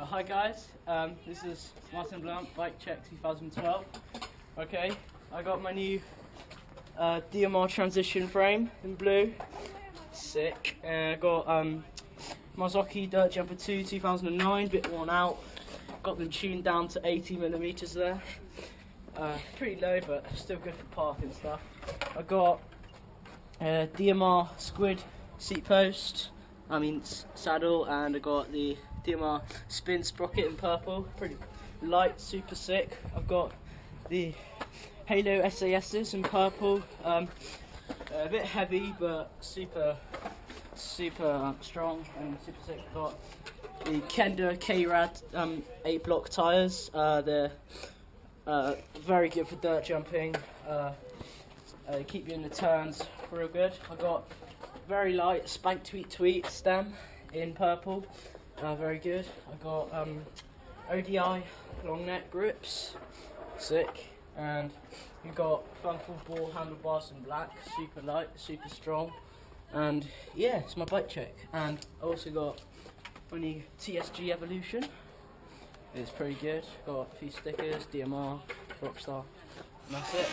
Hi guys, this is Martin Blunt, Bike Check 2012. Okay, I got my new DMR transition frame in blue, sick. I got Marzocchi Dirt Jumper 2 2009, bit worn out. Got them tuned down to 80mm there. Pretty low, but still good for park and stuff. I got DMR Squid seat post, saddle, and I got the DMR Spin sprocket in purple, pretty light, super sick. I've got the Halo SAS's in purple, a bit heavy but super strong and super sick. I've got the Kenda K-Rad 8-block tyres. They're very good for dirt jumping, keep you in the turns real good. I've got very light Spank Tweet stem in purple, very good. I got ODI long neck grips, sick, and you got Funkel ball handlebars in black, super light, super strong, and yeah, it's my bike check. And I also got my new TSG Evolution. It's pretty good. Got a few stickers, DMR, Rockstar, and that's it.